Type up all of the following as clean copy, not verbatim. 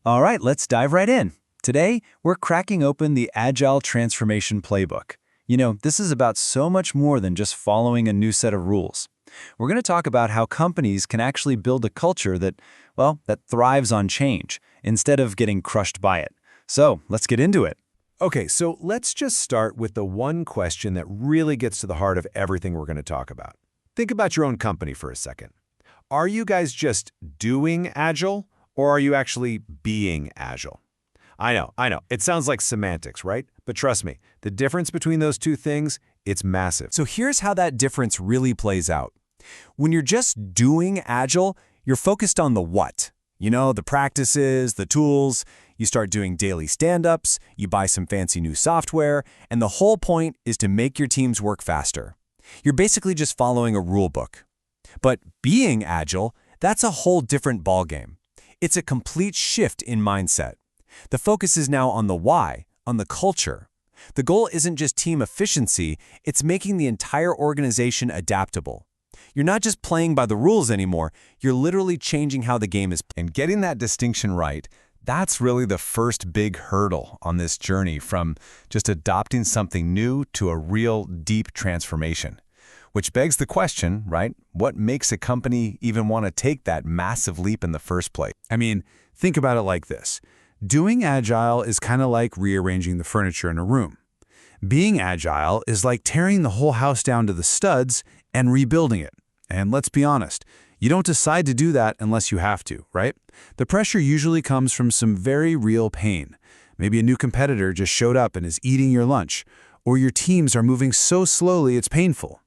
All right, let's dive right in. Today, we're cracking open the Agile Transformation Playbook. This is about so much more than just following a new set of rules. We're going to talk about how companies can actually build a culture that thrives on change instead of getting crushed by it. So, let's get into it. Okay, so let's just start with the one question that really gets to the heart of everything we're going to talk about. Think about your own company for a second. Are you guys just doing Agile, or are you actually being Agile? I know. It sounds like semantics, right? But trust me, the difference between those two things, it's massive. So here's how that difference really plays out. When you're just doing Agile, you're focused on the what. The practices, the tools. You start doing daily stand-ups, you buy some fancy new software, and the whole point is to make your teams work faster. You're basically just following a rule book. But being Agile, that's a whole different ballgame. It's a complete shift in mindset. The focus is now on the why, on the culture. The goal isn't just team efficiency, it's making the entire organization adaptable. You're not just playing by the rules anymore, you're literally changing how the game is played. And getting that distinction right, that's really the first big hurdle on this journey from just adopting something new to a real deep transformation. Which begs the question, right? What makes a company even want to take that massive leap in the first place? Think about it like this. Doing Agile is kind of like rearranging the furniture in a room. Being Agile is like tearing the whole house down to the studs and rebuilding it. And let's be honest, you don't decide to do that unless you have to, right? The pressure usually comes from some very real pain. Maybe a new competitor just showed up and is eating your lunch, or your teams are moving so slowly it's painful.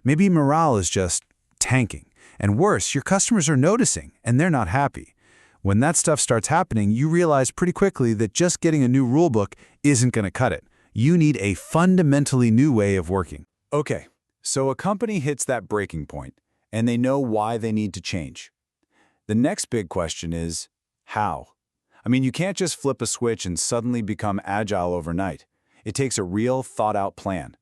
Maybe morale is just tanking. And worse, your customers are noticing, and they're not happy. When that stuff starts happening, you realize pretty quickly that just getting a new rulebook isn't going to cut it. You need a fundamentally new way of working. Okay, so a company hits that breaking point, and they know why they need to change. The next big question is, how? You can't just flip a switch and suddenly become agile overnight. It takes a real, thought-out plan.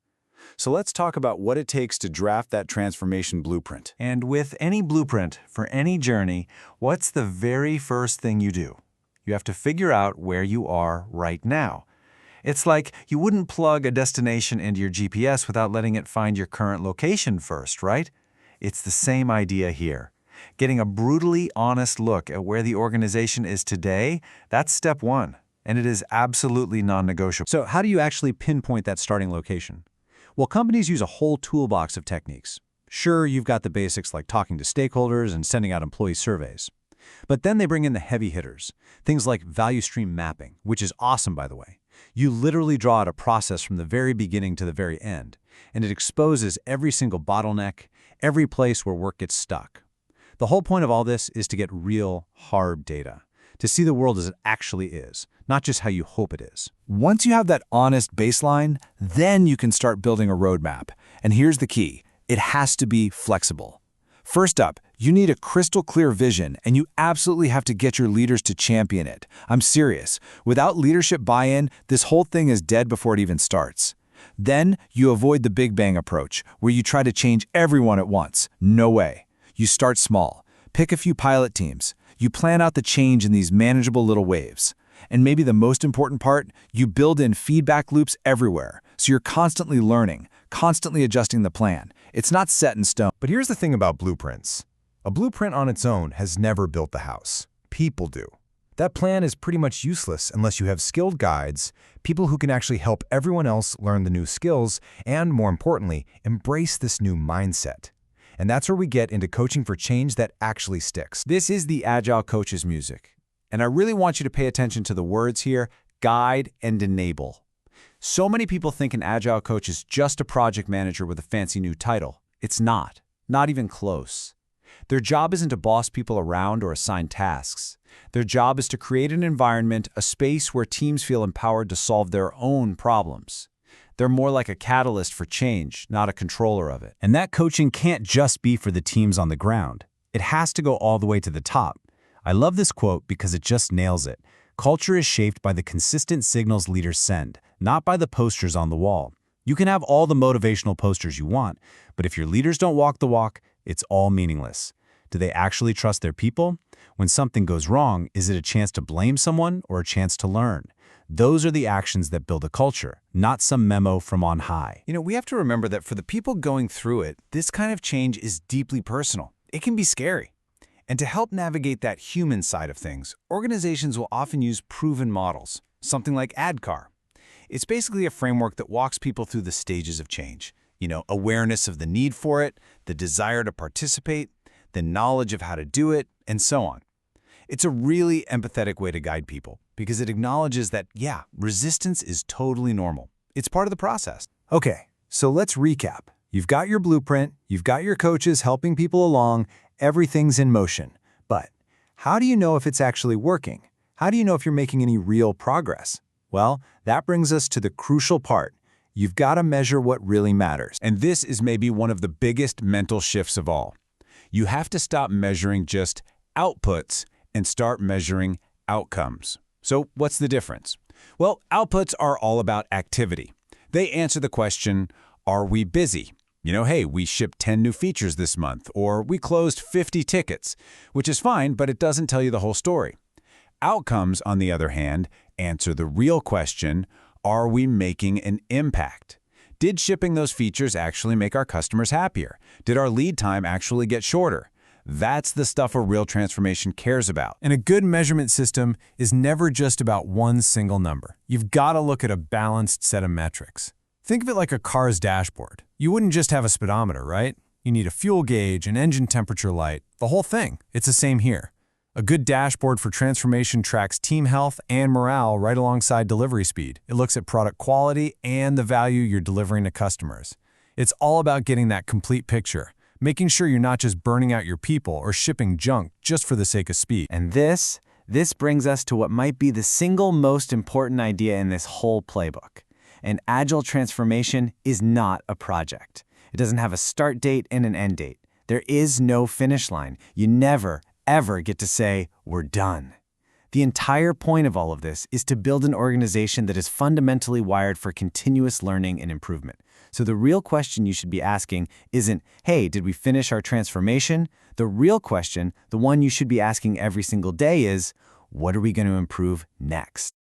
So let's talk about what it takes to draft that transformation blueprint. And with any blueprint for any journey, what's the very first thing you do? You have to figure out where you are right now. It's like you wouldn't plug a destination into your GPS without letting it find your current location first, right? It's the same idea here. Getting a brutally honest look at where the organization is today, that's step one, and it is absolutely non-negotiable. So how do you actually pinpoint that starting location? Well, companies use a whole toolbox of techniques. Sure, you've got the basics like talking to stakeholders and sending out employee surveys. But then they bring in the heavy hitters, things like value stream mapping, which is awesome, by the way. You literally draw out a process from the very beginning to the very end, and it exposes every single bottleneck, every place where work gets stuck. The whole point of all this is to get real, hard data, to see the world as it actually is, not just how you hope it is. Once you have that honest baseline, then you can start building a roadmap. And here's the key. It has to be flexible. First up, you need a crystal clear vision, and you absolutely have to get your leaders to champion it. I'm serious. Without leadership buy-in, this whole thing is dead before it even starts. Then you avoid the Big Bang approach, where you try to change everyone at once. No way. You start small. Pick a few pilot teams. You plan out the change in these manageable little waves. And maybe the most important part, you build in feedback loops everywhere, so you're constantly learning, constantly adjusting the plan. It's not set in stone. But here's the thing about blueprints. A blueprint on its own has never built the house. People do. That plan is pretty much useless unless you have skilled guides, people who can actually help everyone else learn the new skills, and more importantly, embrace this new mindset. And that's where we get into coaching for change that actually sticks. This is the Agile Coach's music. And I really want you to pay attention to the words here, guide and enable. So many people think an Agile coach is just a project manager with a fancy new title. It's not even close. Their job isn't to boss people around or assign tasks. Their job is to create an environment, a space where teams feel empowered to solve their own problems. They're more like a catalyst for change, not a controller of it. And that coaching can't just be for the teams on the ground. It has to go all the way to the top. I love this quote because it just nails it. Culture is shaped by the consistent signals leaders send, not by the posters on the wall. You can have all the motivational posters you want, but if your leaders don't walk the walk, it's all meaningless. Do they actually trust their people? When something goes wrong, is it a chance to blame someone or a chance to learn? Those are the actions that build a culture, not some memo from on high. We have to remember that for the people going through it, this kind of change is deeply personal. It can be scary. And to help navigate that human side of things, organizations will often use proven models, something like ADKAR. It's basically a framework that walks people through the stages of change. Awareness of the need for it, the desire to participate, the knowledge of how to do it, and so on. It's a really empathetic way to guide people because it acknowledges that, yeah, resistance is totally normal. It's part of the process. Okay, so let's recap. You've got your blueprint, you've got your coaches helping people along, everything's in motion. But how do you know if it's actually working? How do you know if you're making any real progress? Well, that brings us to the crucial part. You've got to measure what really matters. And this is maybe one of the biggest mental shifts of all. You have to stop measuring just outputs and start measuring outcomes. So what's the difference? Well, outputs are all about activity. They answer the question, are we busy? Hey, we shipped 10 new features this month, or we closed 50 tickets, which is fine, but it doesn't tell you the whole story. Outcomes, on the other hand, answer the real question, are we making an impact? Did shipping those features actually make our customers happier? Did our lead time actually get shorter? That's the stuff a real transformation cares about. And a good measurement system is never just about one single number. You've got to look at a balanced set of metrics. Think of it like a car's dashboard. You wouldn't just have a speedometer, right? You need a fuel gauge, an engine temperature light, the whole thing. It's the same here. A good dashboard for transformation tracks team health and morale right alongside delivery speed. It looks at product quality and the value you're delivering to customers. It's all about getting that complete picture, making sure you're not just burning out your people or shipping junk just for the sake of speed. And this brings us to what might be the single most important idea in this whole playbook. An agile transformation is not a project. It doesn't have a start date and an end date. There is no finish line. You never, ever get to say, we're done. The entire point of all of this is to build an organization that is fundamentally wired for continuous learning and improvement. So the real question you should be asking isn't, hey, did we finish our transformation? The real question, the one you should be asking every single day is, what are we going to improve next?